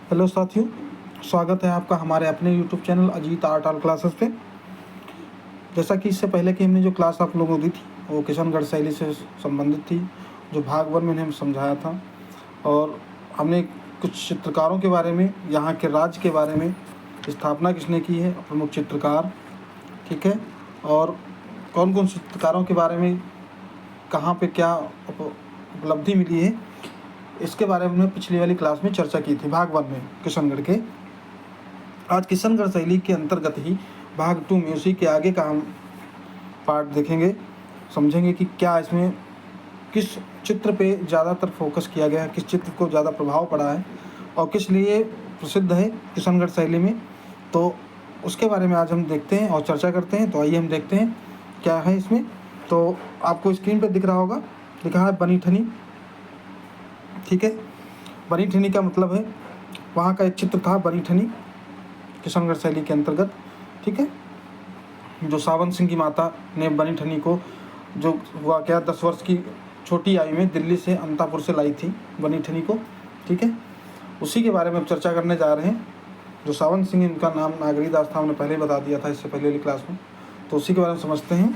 Hello साथियों, स्वागत है आपका हमारे अपने YouTube channel Ajit art all classes पे। जैसा कि इससे पहले कि हमने जो क्लास आप लोगों को दी थी वो किशनगढ़ शैली से संबंधित थी, जो भाग 1 में हमने समझाया था। और हमने कुछ चित्रकारों के बारे में, यहाँ के राज्य के बारे में, स्थापना किसने की है, प्रमुख चित्रकार, ठीक है, और कौन कौन चित्रकारों के बारे में कहाँ पे क्या उपलब्धि मिली है, इसके बारे में हमने पिछली वाली क्लास में चर्चा की थी भाग 1 में किशनगढ़ के। आज किशनगढ़ शैली के अंतर्गत ही भाग 2 में उसी के आगे का हम पार्ट देखेंगे, समझेंगे कि क्या इसमें किस चित्र पे ज़्यादातर फोकस किया गया है, किस चित्र को ज़्यादा प्रभाव पड़ा है और किस लिए प्रसिद्ध है किशनगढ़ शैली में। तो उसके बारे में आज हम देखते हैं और चर्चा करते हैं। तो आइए हम देखते हैं क्या है इसमें। तो आपको स्क्रीन पर दिख रहा होगा, लिखा है बनी ठनी, ठीक है। बनी ठनी का मतलब है, वहाँ का एक चित्र था बनी ठनी किशनगढ़ शैली के अंतर्गत, ठीक है। जो सावन सिंह की माता ने बनी ठनी को, जो हुआ क्या 10 वर्ष की छोटी आयु में दिल्ली से अंतापुर से लाई थी बनी ठनी को, ठीक है। उसी के बारे में अब चर्चा करने जा रहे हैं। जो सावन सिंह, इनका नाम नागरी दास था, हमने पहले बता दिया था इससे पहले वाली क्लास में। तो उसी के बारे में समझते हैं।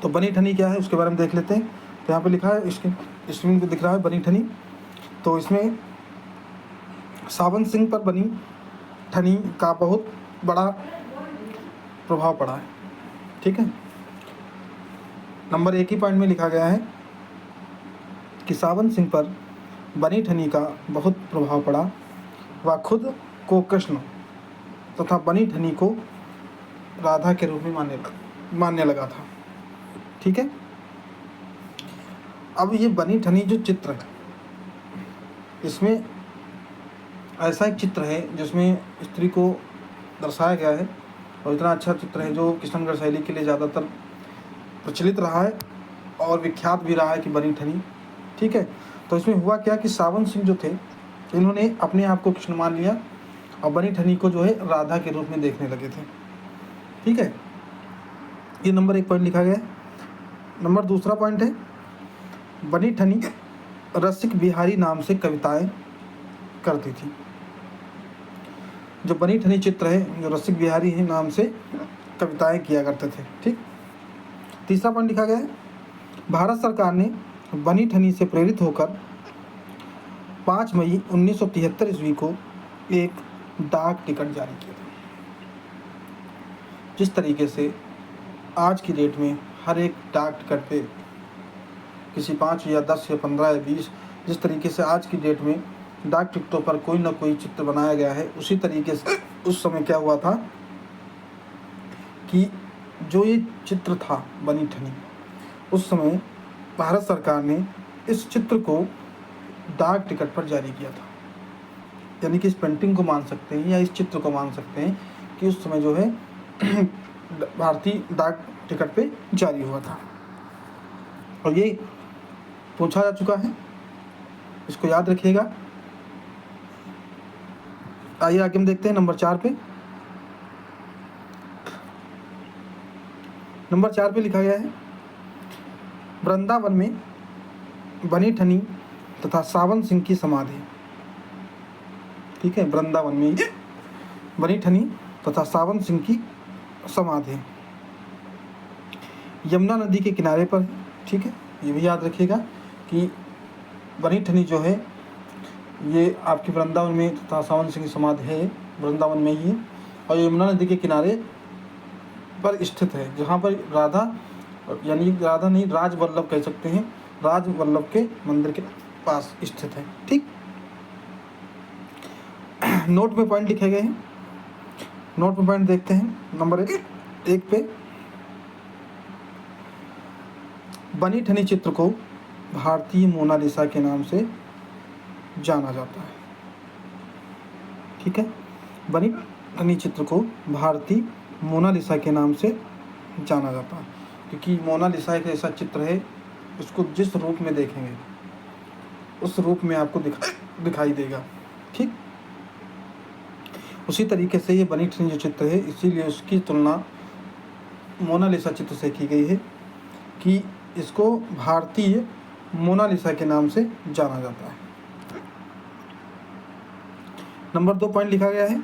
तो बनी ठनी क्या है उसके बारे में देख लेते हैं। तो यहाँ पे लिखा है, इसके स्क्रीन पे दिख रहा है बनी ठनी। तो इसमें सावन सिंह पर बनी ठनी का बहुत बड़ा प्रभाव पड़ा है, ठीक है। नंबर 1 ही पॉइंट में लिखा गया है कि सावन सिंह पर बनी ठनी का बहुत प्रभाव पड़ा। वह खुद को कृष्ण तथा बनी ठनी को राधा के रूप में मानने लगा था, ठीक है। अब ये बनी ठनी जो चित्र है, इसमें ऐसा एक चित्र है जिसमें स्त्री को दर्शाया गया है और इतना अच्छा चित्र है जो किशनगढ़ शैली के लिए ज़्यादातर प्रचलित रहा है और विख्यात भी रहा है कि बनी ठनी, ठीक है। तो इसमें हुआ क्या कि सावन सिंह जो थे, इन्होंने अपने आप को कृष्ण मान लिया और बनी ठनी को जो है राधा के रूप में देखने लगे थे, ठीक है। ये नंबर 1 पॉइंट लिखा गया है। नंबर 2 पॉइंट है, बनी ठनी रसिक बिहारी नाम से कविताएं करती थी। जो बनी ठनी चित्र है, जो रसिक बिहारी है नाम से कविताएं किया करते थे, ठीक। 3 पॉइंट लिखा गया है, भारत सरकार ने बनी ठनी से प्रेरित होकर 5 मई 1973 ईस्वी को एक डाक टिकट जारी किया था। जिस तरीके से आज की डेट में हर एक डाक टिकट पे किसी 5 या 10 या 15 या 20, जिस तरीके से आज की डेट में डाक टिकटों पर कोई ना कोई चित्र बनाया गया है, उसी तरीके से उस समय क्या हुआ था कि जो ये चित्र था बनी ठनी, उस समय भारत सरकार ने इस चित्र को डाक टिकट पर जारी किया था। यानी कि इस पेंटिंग को मान सकते हैं या इस चित्र को मान सकते हैं कि उस समय जो है भारतीय डाक टिकट पे जारी हुआ था और ये पूछा जा चुका है, इसको याद रखिएगा। आइए आगे हम देखते हैं नंबर 4 पे। नंबर 4 पे लिखा गया है, वृंदावन में बनी ठनी तथा सावन सिंह की समाधि, ठीक है। वृंदावन में बनी ठनी तथा सावन सिंह की समाधि यमुना नदी के किनारे पर है, ठीक है। ये भी याद रखिएगा कि बनी ठनी जो है ये आपकी वृंदावन में तथा सावन सिंह की समाधि है वृंदावन में ही है और यमुना नदी के किनारे पर स्थित है, जहाँ पर राधा, यानी राधा नहीं, राजवल्लभ कह सकते हैं, राजवल्लभ के मंदिर के पास स्थित है, ठीक। नोट में पॉइंट लिखे गए हैं, नोट में पॉइंट देखते हैं। नंबर 1 पे, बनी ठनी चित्र को भारतीय मोनालिसा के नाम से जाना जाता है, ठीक है। बनी ठनी चित्र को भारतीय मोनालिसा के नाम से जाना जाता है क्योंकि मोनालिसा एक ऐसा चित्र है, उसको जिस रूप में देखेंगे उस रूप में आपको दिखाई देगा, ठीक। उसी तरीके से ये बनी ठनी जो चित्र है, इसीलिए उसकी तुलना मोनालिसा चित्र से की गई है कि इसको भारतीय मोनालिसा के नाम से जाना जाता है। नंबर 2 पॉइंट लिखा गया है,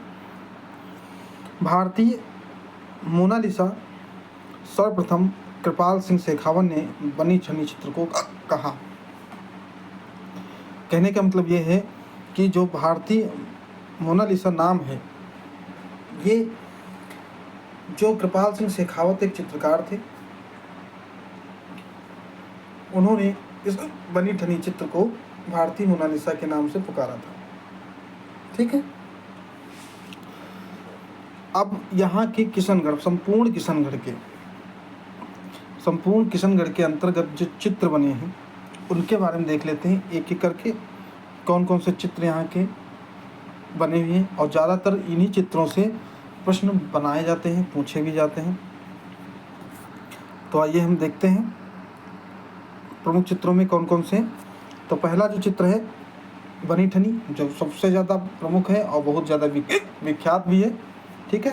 भारतीय मोनालिसा सर्वप्रथम कृपाल सिंह शेखावत ने बनी ठनी चित्र को कहा। कहने का मतलब ये है कि जो भारतीय मोनालिसा नाम है, ये जो कृपाल सिंह शेखावत एक चित्रकार थे, उन्होंने इस बनी ठनी चित्र को भारतीय मोनालिसा के नाम से पुकारा था। ठीक है। अब यहाँ के किशनगढ़, संपूर्ण किशनगढ़ के अंतर्गत जो चित्र बने हैं उनके बारे में देख लेते हैं एक एक करके, कौन कौन से चित्र यहाँ के बने हुए हैं। और ज़्यादातर इन्हीं चित्रों से प्रश्न बनाए जाते हैं, पूछे भी जाते हैं। तो आइए हम देखते हैं प्रमुख चित्रों में कौन कौन से। तो पहला जो चित्र है बनी ठनी, जो सबसे ज़्यादा प्रमुख है और बहुत ज़्यादा विख्यात भी है। ठीक है।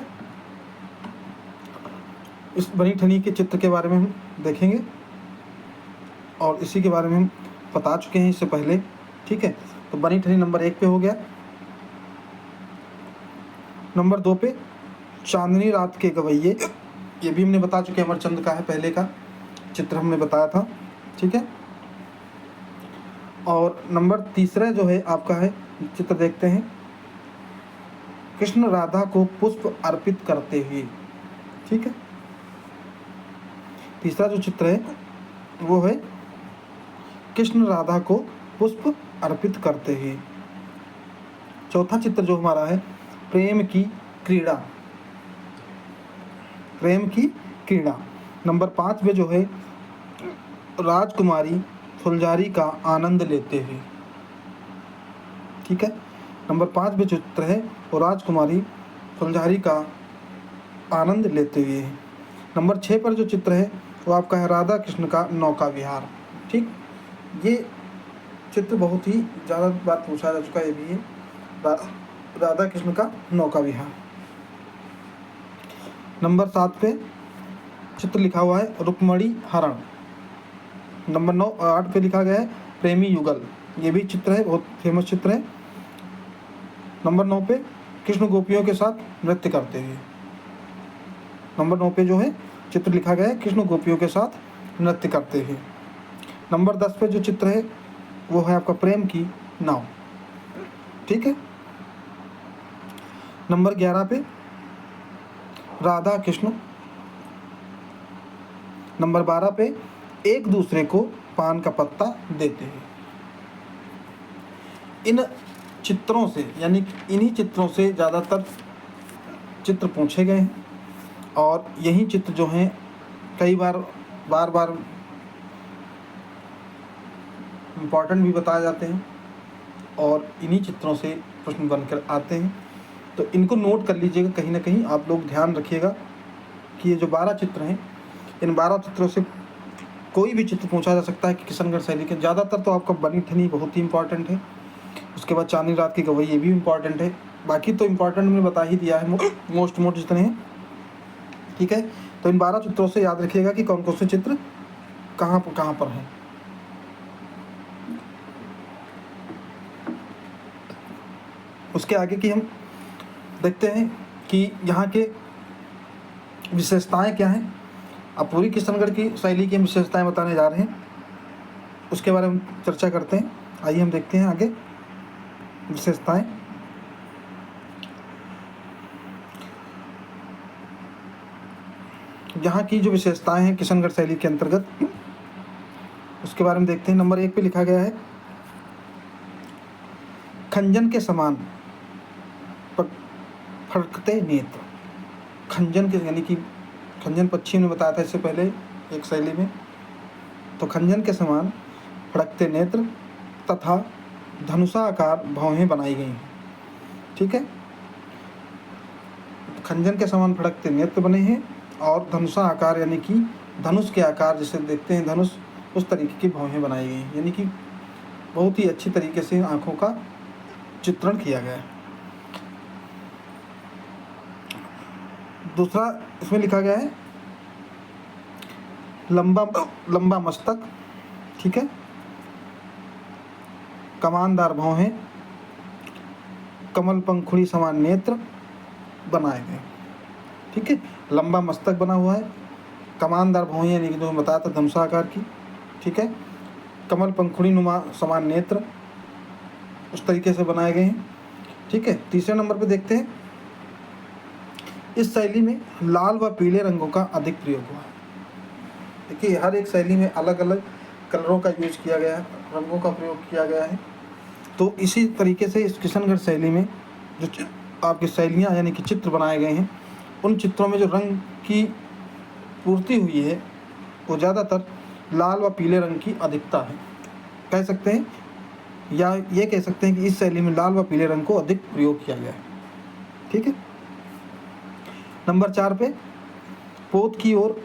इस बनी ठनी के चित्र के बारे में हम देखेंगे और इसी के बारे में हम बता चुके हैं इससे पहले। ठीक है। तो बनी ठनी नंबर 1 पे हो गया। नंबर 2 पे चांदनी रात के गवैये, ये भी हमने बता चुके हैं, अमरचंद का है, पहले का चित्र हमने बताया था। ठीक है। और नंबर 3 जो है आपका है, चित्र देखते हैं, कृष्ण राधा को पुष्प अर्पित करते हुए। ठीक है। तीसरा जो चित्र है वो है कृष्ण राधा को पुष्प अर्पित करते हुए। चौथा चित्र जो हमारा है प्रेम की क्रीड़ा, नंबर 5 में जो है राजकुमारी फुलझारी का आनंद लेते हुए। ठीक है। नंबर 5 में जो चित्र है वो राजकुमारी फुलझारी का आनंद लेते हुए है। नंबर 6 पर जो चित्र है वो आपका है राधा कृष्ण का नौका विहार। ठीक, ये चित्र बहुत ही ज़्यादा बार पूछा जा चुका है, ये भी है राधा कृष्ण का नौका विहार। नंबर 7 पे चित्र लिखा हुआ है रुक्मणी हरण। नंबर 8 पे लिखा गया है प्रेमी युगल, ये भी चित्र है, बहुत फेमस चित्र है। नंबर 9 पे कृष्ण गोपियों के साथ नृत्य करते हुए। नंबर 9 पे जो है चित्र लिखा गया है कृष्ण गोपियों के साथ नृत्य करते हुए। नंबर 10 पे जो चित्र है वो है आपका प्रेम की नाव। ठीक है। नंबर 11 पे राधा कृष्ण। नंबर 12 पे एक दूसरे को पान का पत्ता देते हैं। इन चित्रों से, यानी इन्हीं चित्रों से ज़्यादातर चित्र पूछे गए हैं और यही चित्र जो हैं कई बार इम्पॉर्टेंट भी बताए जाते हैं और इन्हीं चित्रों से प्रश्न बनकर आते हैं। तो इनको नोट कर लीजिएगा, कहीं ना कहीं आप लोग ध्यान रखिएगा कि ये जो 12 चित्र हैं, इन 12 चित्रों से कोई भी चित्र पूछा जा सकता है कि किशनगढ़ शैली के। ज़्यादातर तो आपका बनी ठनी बहुत ही इंपॉर्टेंट है, उसके बाद चांदनी रात की गवैये भी इम्पॉर्टेंट है, बाकी तो इम्पॉर्टेंट मैंने बता ही दिया है, मोस्ट जितने हैं। ठीक है। तो इन 12 चित्रों से याद रखिएगा कि कौन कौन से चित्र कहाँ पर हैं। उसके आगे की हम देखते हैं कि यहाँ के विशेषताएं क्या हैं। अब पूरी किशनगढ़ की शैली की विशेषताएं बताने जा रहे हैं, उसके बारे में चर्चा करते हैं। आइए हम देखते हैं आगे विशेषताएं। यहाँ की जो विशेषताएं हैं किशनगढ़ शैली के अंतर्गत, उसके बारे में देखते हैं। नंबर 1 पे लिखा गया है खंजन के समान फड़कते नेत्र। खंजन के, यानी कि खंजन पक्षी ने बताया था इससे पहले एक शैली में। तो खंजन के समान फड़कते नेत्र तथा धनुषाकार भौहें बनाई गई हैं। ठीक है। खंजन के समान फड़कते नेत्र बने हैं और धनुषा आकार, यानी कि धनुष के आकार जिसे देखते हैं धनुष, उस तरीके की भौहें बनाई गई हैं, यानी कि बहुत ही अच्छी तरीके से आँखों का चित्रण किया गया है। दूसरा इसमें लिखा गया है लंबा मस्तक। ठीक है। कमानदार भौहें, कमल पंखुड़ी समान नेत्र बनाए गए। ठीक है, लंबा मस्तक बना हुआ है, कमानदार भौहें यानी कि जो बताया था धनुषाकार की। ठीक है, कमल पंखुड़ी नुमा समान नेत्र उस तरीके से बनाए गए हैं। ठीक है, तीसरे नंबर पे देखते हैं, इस शैली में लाल व पीले रंगों का अधिक प्रयोग हुआ है। देखिए हर एक शैली में अलग अलग कलरों का यूज किया गया है, रंगों का प्रयोग किया गया है। तो इसी तरीके से इस किशनगढ़ शैली में जो आपकी शैलियाँ यानी कि चित्र बनाए गए हैं, उन चित्रों में जो रंग की पूर्ति हुई है वो ज़्यादातर लाल व पीले रंग की अधिकता है, कह सकते हैं, या ये कह सकते हैं कि इस शैली में लाल व पीले रंग को अधिक प्रयोग किया गया है। ठीक है, नंबर 4 पे पोत की ओर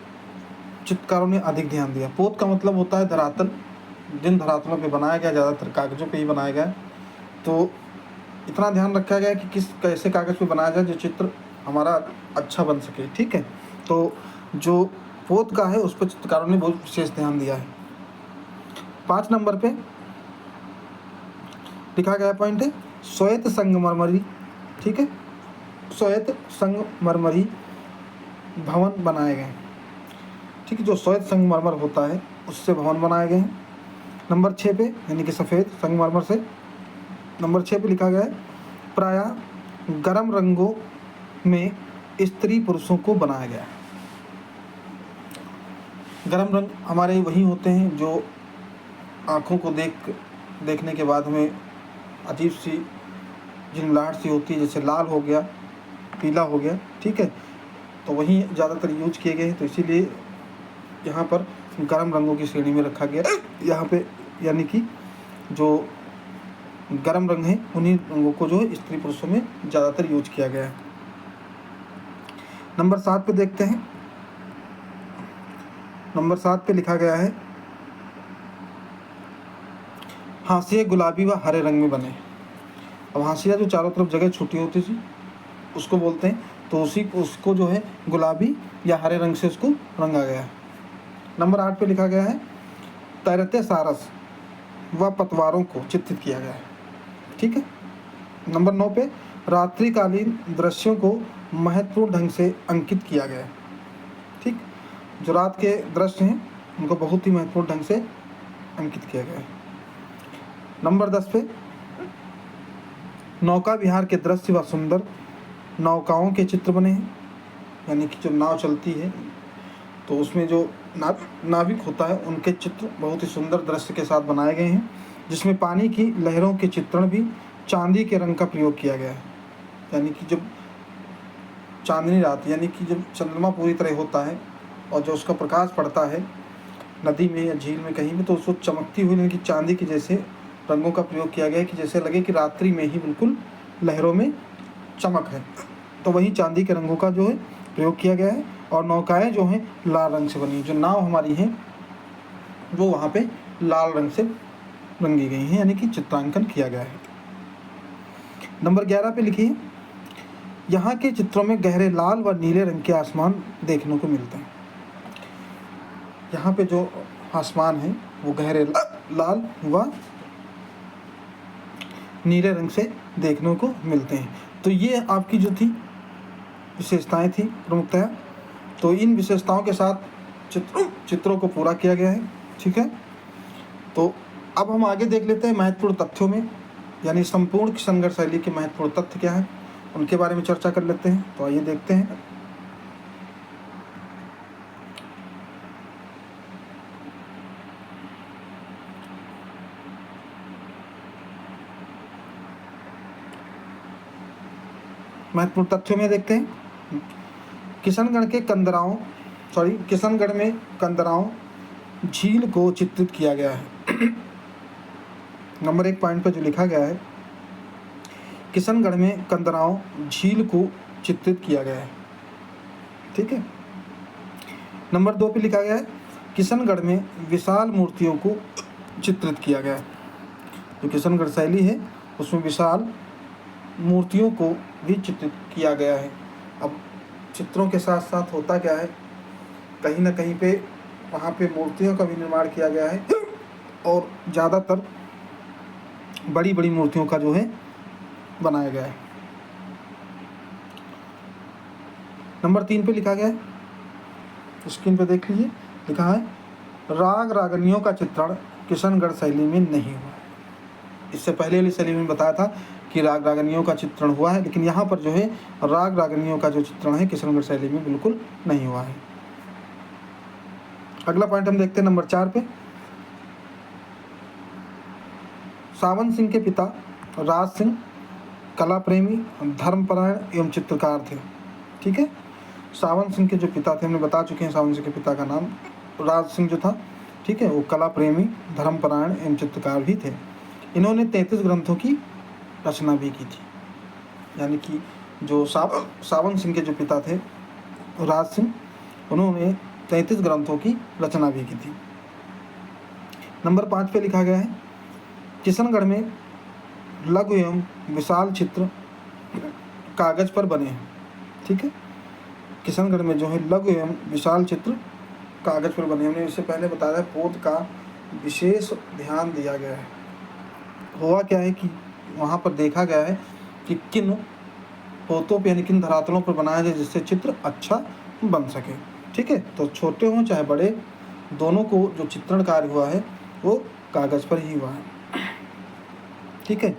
चित्रकारों ने अधिक ध्यान दिया। पोत का मतलब होता है धरातल, जिन धरातलों पे बनाया गया, ज़्यादातर कागज़ों पे ही बनाया गया। तो इतना ध्यान रखा गया कि किस कैसे कागज़ पे बनाया जाए जो चित्र हमारा अच्छा बन सके। ठीक है, तो जो पोत का है उस पर चित्रकारों ने बहुत विशेष ध्यान दिया है। 5 नंबर पे लिखा गया पॉइंट है श्वेत संगमरमरी। ठीक है, श्वेत संगमरमरी भवन बनाए गए। ठीक है, जो श्वेत संगमरमर होता है उससे भवन बनाए गए हैं। नंबर 6 पे यानी कि सफ़ेद संगमरमर से नंबर 6 पे लिखा गया है प्रायः गर्म रंगों में स्त्री पुरुषों को बनाया गया है। गर्म रंग हमारे वही होते हैं जो आँखों को देखने के बाद हमें अजीब सी झिलमिलाहट सी होती है, जैसे लाल हो गया, पीला हो गया। ठीक है, तो वही ज़्यादातर यूज किए गए हैं, तो इसीलिए यहाँ पर गर्म रंगों की श्रेणी में रखा गया यहाँ पे, यानी कि जो गर्म रंग है उन्हीं रंगों को जो है स्त्री पुरुषों में ज़्यादातर यूज किया गया है। नंबर 7 पे देखते हैं, नंबर 7 पे लिखा गया है हाशिए गुलाबी व हरे रंग में बने। अब हाशिया जो चारों तरफ जगह छुटी होती थी उसको बोलते हैं, तो उसको जो है गुलाबी या हरे रंग से उसको रंगा गया है। नंबर 8 पे लिखा गया है तैरते सारस व पतवारों को चित्रित किया गया है। ठीक है, नंबर 9 पे रात्रिकालीन दृश्यों को महत्वपूर्ण ढंग से अंकित किया गया है। ठीक, जो रात के दृश्य हैं उनको बहुत ही महत्वपूर्ण ढंग से अंकित किया गया है। नंबर 10 पे नौका विहार के दृश्य व सुंदर नौकाओं के चित्र बने हैं, यानी कि जो नाव चलती है तो उसमें जो नाविक होता है उनके चित्र बहुत ही सुंदर दृश्य के साथ बनाए गए हैं, जिसमें पानी की लहरों के चित्रण भी चांदी के रंग का प्रयोग किया गया है। यानी कि जब चांदनी रात यानी कि जब चंद्रमा पूरी तरह होता है और जो उसका प्रकाश पड़ता है नदी में या झील में कहीं भी, तो उसको चमकती हुई यानी कि चांदी के जैसे रंगों का प्रयोग किया गया है कि जैसे लगे कि रात्रि में ही बिल्कुल लहरों में चमक है। तो वही चांदी के रंगों का जो है प्रयोग किया गया है। और नौकाएं जो हैं लाल रंग से बनी, जो नाव हमारी हैं वो वहाँ पे लाल रंग से रंगी गई हैं, यानी कि चित्रांकन किया गया है। नंबर 11 पे लिखिए यहाँ के चित्रों में गहरे लाल व नीले रंग के आसमान देखने को मिलते हैं। यहाँ पे जो आसमान है वो गहरे लाल व नीले रंग से देखने को मिलते हैं। तो ये आपकी जो थी विशेषताएं थी प्रमुखतया, तो इन विशेषताओं के साथ चित्रों को पूरा किया गया है। ठीक है, तो अब हम आगे देख लेते हैं महत्वपूर्ण तथ्यों में, यानी संपूर्ण किशनगढ़ शैली के महत्वपूर्ण तथ्य क्या है उनके बारे में चर्चा कर लेते हैं। तो आइए देखते हैं। महत्वपूर्ण तथ्यों में देखते हैं किशनगढ़ में कंदराओं झील को चित्रित किया गया है। नंबर 1 पॉइंट पर जो लिखा गया है किशनगढ़ में कंदराओं झील को चित्रित किया गया है। ठीक है, नंबर 2 पे लिखा गया है किशनगढ़ में विशाल मूर्तियों को चित्रित किया गया है। जो किशनगढ़ शैली है उसमें विशाल मूर्तियों को भी चित्रित किया गया है। अब चित्रों के साथ साथ होता क्या है, कहीं ना कहीं पे वहाँ पे मूर्तियों का भी निर्माण किया गया है और ज़्यादातर बड़ी बड़ी मूर्तियों का जो है बनाया गया है। नंबर 3 पे लिखा गया है, स्क्रीन पे देख लीजिए, लिखा है राग रागनियों का चित्रण किशनगढ़ शैली में नहीं हुआ। इससे पहले वाली शैली में बताया था कि राग रागनियों का चित्रण हुआ है, लेकिन यहाँ पर जो है राग रागनियों का जो चित्रण है किशनगढ़ शैली में बिल्कुल नहीं हुआ है। अगला पॉइंट हम देखते हैं नंबर 4 पे। सावन सिंह के पिता राज सिंह कला प्रेमी, धर्मपरायण एवं चित्रकार थे। ठीक है, सावन सिंह के जो पिता थे, हमने बता चुके हैं सावन सिंह के पिता का नाम राज सिंह जो था। ठीक है, वो कला प्रेमी, धर्मपरायण एवं चित्रकार भी थे। इन्होंने 33 ग्रंथों की रचना भी की थी, यानी कि जो सावन सिंह के जो पिता थे राज सिंह, उन्होंने 33 ग्रंथों की रचना भी की थी। नंबर 5 पे लिखा गया है किशनगढ़ में लघु एवं विशाल चित्र कागज पर बने हैं। ठीक है, किशनगढ़ में जो है लघु एवं विशाल चित्र कागज पर बने। हमने इससे पहले बताया पोत का विशेष ध्यान दिया गया है। हुआ क्या है कि वहाँ पर देखा गया है कि किन पोतों पे यानी किन धरातलों पर बनाया जाए जिससे चित्र अच्छा बन सके। ठीक है, तो छोटे हों चाहे बड़े, दोनों को जो चित्रण कार्य हुआ है वो कागज पर ही हुआ है। ठीक है,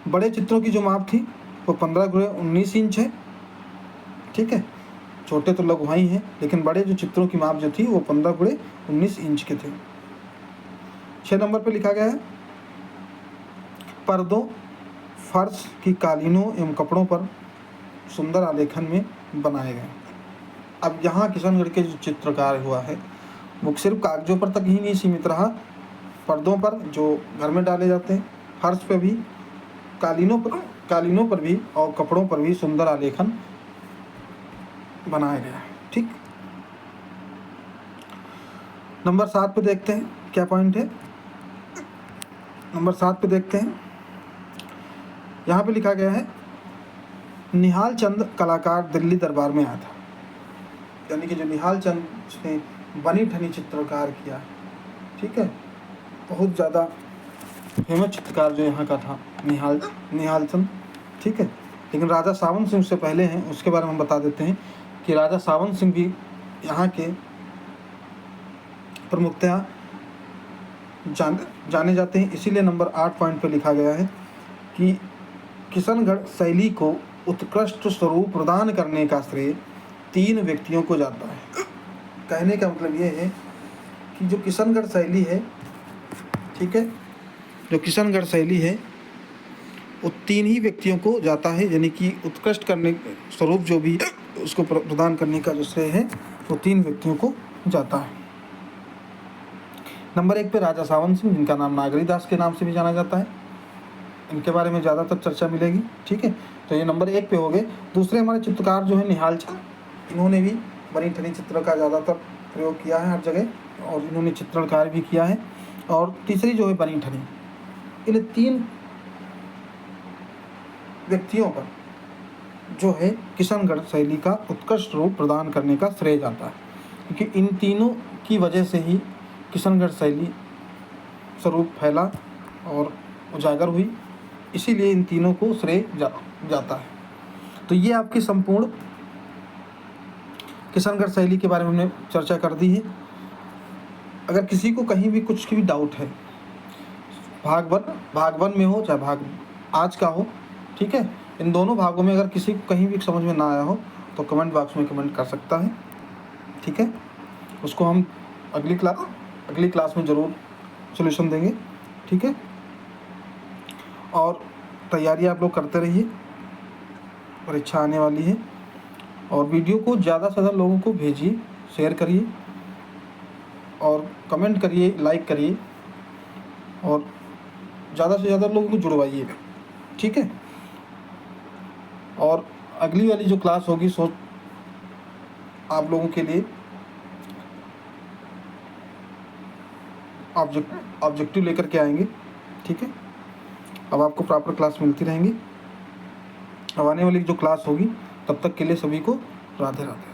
बड़े चित्रों की जो माप थी वो 15x19 इंच है। ठीक है, छोटे तो लघु ही हैं, लेकिन बड़े जो चित्रों की माप जो थी वो 15x19 इंच के थे। 6 नंबर पे लिखा गया है पर्दों, फर्श की कालीनों एवं कपड़ों पर सुंदर आलेखन में बनाए गए। अब यहाँ किशनगढ़ के जो चित्रकार हुआ है वो सिर्फ कागजों पर तक ही नहीं सीमित रहा, पर्दों पर जो घर में डाले जाते हैं, फर्श पे भी, कालीनों पर भी और कपड़ों पर भी सुंदर आलेखन बनाया गया। ठीक, नंबर 7 पे देखते हैं क्या पॉइंट है। नंबर 7 पे देखते हैं, यहाँ पे लिखा गया है निहाल चंद कलाकार दिल्ली दरबार में आया था। यानी कि जो निहाल चंद ने बनी ठनी चित्रकार किया। ठीक है, बहुत ज़्यादा फेमस चित्रकार जो यहाँ का था निहाल चंद। ठीक है, लेकिन राजा सावन सिंह उससे पहले हैं, उसके बारे में हम बता देते हैं कि राजा सावन सिंह भी यहाँ के प्रमुखतया जाने जाते हैं। इसीलिए नंबर 8 पॉइंट पर लिखा गया है कि किशनगढ़ शैली को उत्कृष्ट स्वरूप प्रदान करने का श्रेय 3 व्यक्तियों को जाता है। कहने का मतलब ये है कि जो किशनगढ़ शैली है, ठीक है, जो किशनगढ़ शैली है वो 3 ही व्यक्तियों को जाता है, यानी कि उत्कृष्ट करने स्वरूप जो भी उसको प्रदान करने का जो श्रेय है वो 3 व्यक्तियों को जाता है। नंबर 1 पे राजा सावन सिंह, जिनका नाम नागरी दास के नाम से भी जाना जाता है। इनके बारे में ज़्यादातर चर्चा मिलेगी। ठीक है, तो ये नंबर 1 पे हो गए। दूसरे हमारे चित्रकार जो है निहाल चंद, इन्होंने भी बनी ठनी चित्र का ज़्यादातर प्रयोग किया है हर जगह, और इन्होंने चित्रण कार्य भी किया है। और तीसरी जो है बनी ठनी, इन 3 व्यक्तियों पर जो है किशनगढ़ शैली का उत्कृष्ट रूप प्रदान करने का श्रेय जाता है, क्योंकि इन तीनों की वजह से ही किशनगढ़ शैली स्वरूप फैला और उजागर हुई, इसीलिए इन तीनों को श्रेय जाता है। तो ये आपकी संपूर्ण किशनगढ़ शैली के बारे में हमने चर्चा कर दी है। अगर किसी को कहीं भी कुछ की भी डाउट है, भाग 1 में हो चाहे भाग आज का हो, ठीक है, इन दोनों भागों में अगर किसी को कहीं भी समझ में ना आया हो तो कमेंट बॉक्स में कमेंट कर सकता है। ठीक है, उसको हम अगली क्लास में ज़रूर सॉल्यूशन देंगे। ठीक है, और तैयारी आप लोग करते रहिए, परीक्षा आने वाली है। और वीडियो को ज़्यादा से ज़्यादा लोगों को भेजिए, शेयर करिए और कमेंट करिए, लाइक करिए और ज़्यादा से ज़्यादा लोगों को जुड़वाइए। ठीक है, और अगली वाली जो क्लास होगी सो आप लोगों के लिए ऑब्जेक्टिव लेकर के आएंगे। ठीक है, अब आपको प्रॉपर क्लास मिलती रहेंगी। अब आने वाली जो क्लास होगी तब तक के लिए सभी को राधे राधे।